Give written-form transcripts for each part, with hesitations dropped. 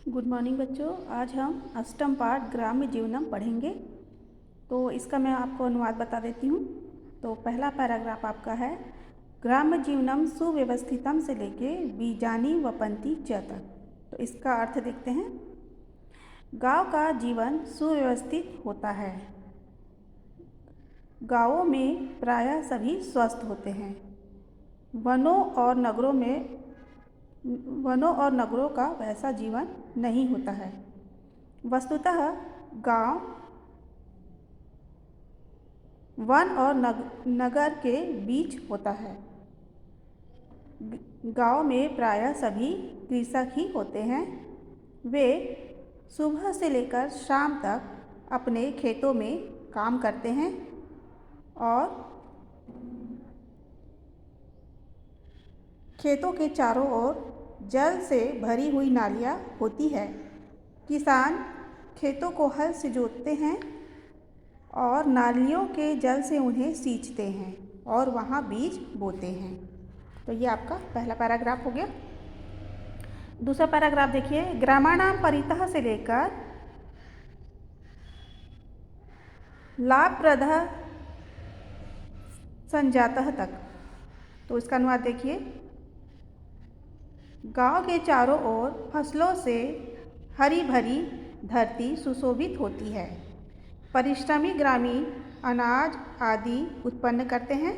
Good morning बच्चों। आज हम अष्टम पाठ ग्राम्य जीवनम पढ़ेंगे। तो इसका मैं आपको अनुवाद बता देती हूँ। तो पहला पैराग्राफ आपका है, ग्राम्य जीवनम सुव्यवस्थितम से लेके बीजानी वपंती च तक। तो इसका अर्थ देखते हैं। गांव का जीवन सुव्यवस्थित होता है। गांवों में प्रायः सभी स्वस्थ होते हैं। वनों और नगरों का वैसा जीवन नहीं होता है। वस्तुतः गांव वन और नगर के बीच होता है। गांव में प्रायः सभी कृषक ही होते हैं। वे सुबह से लेकर शाम तक अपने खेतों में काम करते हैं और खेतों के चारों ओर जल से भरी हुई नालियाँ होती है। किसान खेतों को हल से जोतते हैं और नालियों के जल से उन्हें सींचते हैं और वहाँ बीज बोते हैं। तो ये आपका पहला पैराग्राफ हो गया। दूसरा पैराग्राफ देखिए, ग्रामाणाम परितः से लेकर लाभप्रदः संजातः तक। तो इसका अनुवाद देखिए, गांव के चारों ओर फसलों से हरी भरी धरती सुशोभित होती है। परिश्रमी ग्रामीण अनाज आदि उत्पन्न करते हैं।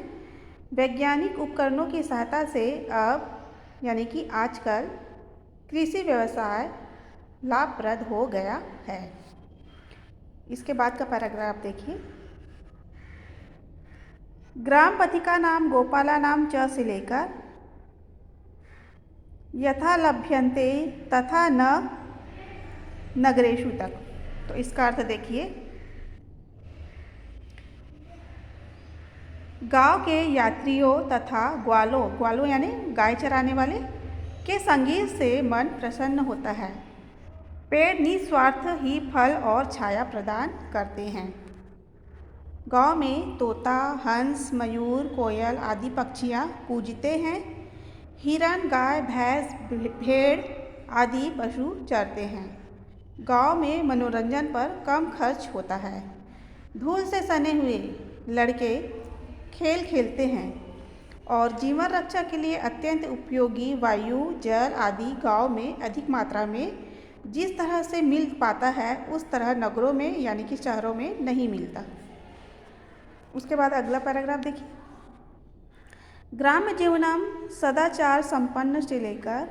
वैज्ञानिक उपकरणों की सहायता से अब यानी कि आजकल कृषि व्यवसाय लाभप्रद हो गया है। इसके बाद का पैराग्राफ देखिए, ग्राम पथिका नाम गोपाला नाम च से लेकर यथा लभ्यन्ते तथा न नगरेशु तक। तो इसका अर्थ देखिए, गांव के यात्रियों तथा ग्वालों यानी गाय चराने वाले के संगीत से मन प्रसन्न होता है। पेड़ निस्वार्थ ही फल और छाया प्रदान करते हैं। गांव में तोता, हंस, मयूर, कोयल आदि पक्षियां पूजते हैं। हिरन, गाय, भैंस, भेड़ आदि पशु चरते हैं। गांव में मनोरंजन पर कम खर्च होता है। धूल से सने हुए लड़के खेल खेलते हैं और जीवन रक्षा के लिए अत्यंत उपयोगी वायु, जल आदि गांव में अधिक मात्रा में जिस तरह से मिल पाता है उस तरह नगरों में यानी कि शहरों में नहीं मिलता। उसके बाद अगला पैराग्राफ देखिए, ग्राम्य जीवनम सदाचार संपन्न से लेकर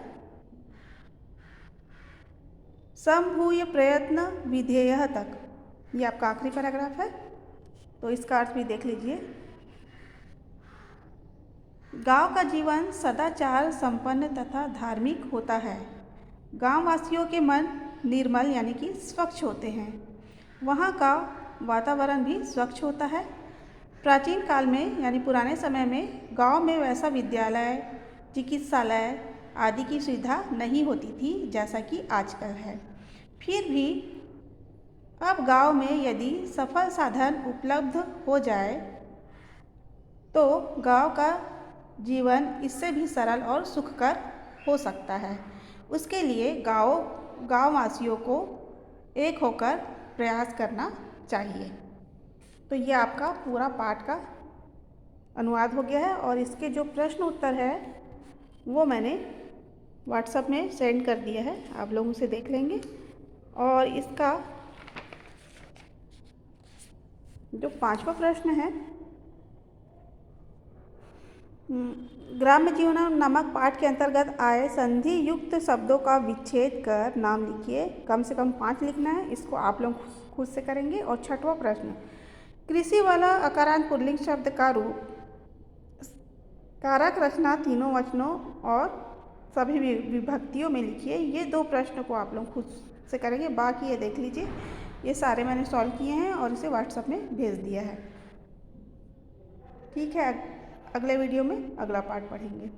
समभूय प्रयत्न विधेय तक। ये आपका आखिरी पैराग्राफ है। तो इसका अर्थ भी देख लीजिए। गांव का जीवन सदाचार संपन्न तथा धार्मिक होता है। गांव वासियों के मन निर्मल यानी कि स्वच्छ होते हैं। वहाँ का वातावरण भी स्वच्छ होता है। प्राचीन काल में यानी पुराने समय में गांव में वैसा विद्यालय, चिकित्सालय आदि की सुविधा नहीं होती थी जैसा कि आजकल है। फिर भी अब गांव में यदि सफल साधन उपलब्ध हो जाए तो गांव का जीवन इससे भी सरल और सुखकर हो सकता है। उसके लिए गांववासियों को एक होकर प्रयास करना चाहिए। तो ये आपका पूरा पाठ का अनुवाद हो गया है और इसके जो प्रश्न उत्तर है वो मैंने व्हाट्सएप में सेंड कर दिया है, आप लोग उसे देख लेंगे। और इसका जो 5वां प्रश्न है, ग्राम्य जीवन नामक पाठ के अंतर्गत आए संधि युक्त शब्दों का विच्छेद कर नाम लिखिए। कम से कम 5 लिखना है, इसको आप लोग खुद से करेंगे। और 6वां प्रश्न, कृषि वाला अकारांत पुल्लिंग शब्द का रूप, कारक रचना तीनों वचनों और सभी विभक्तियों में लिखिए। ये 2 प्रश्न को आप लोग खुद से करेंगे। बाकी ये देख लीजिए, ये सारे मैंने सॉल्व किए हैं और इसे व्हाट्सएप में भेज दिया है। ठीक है, अगले वीडियो में अगला पाठ पढ़ेंगे।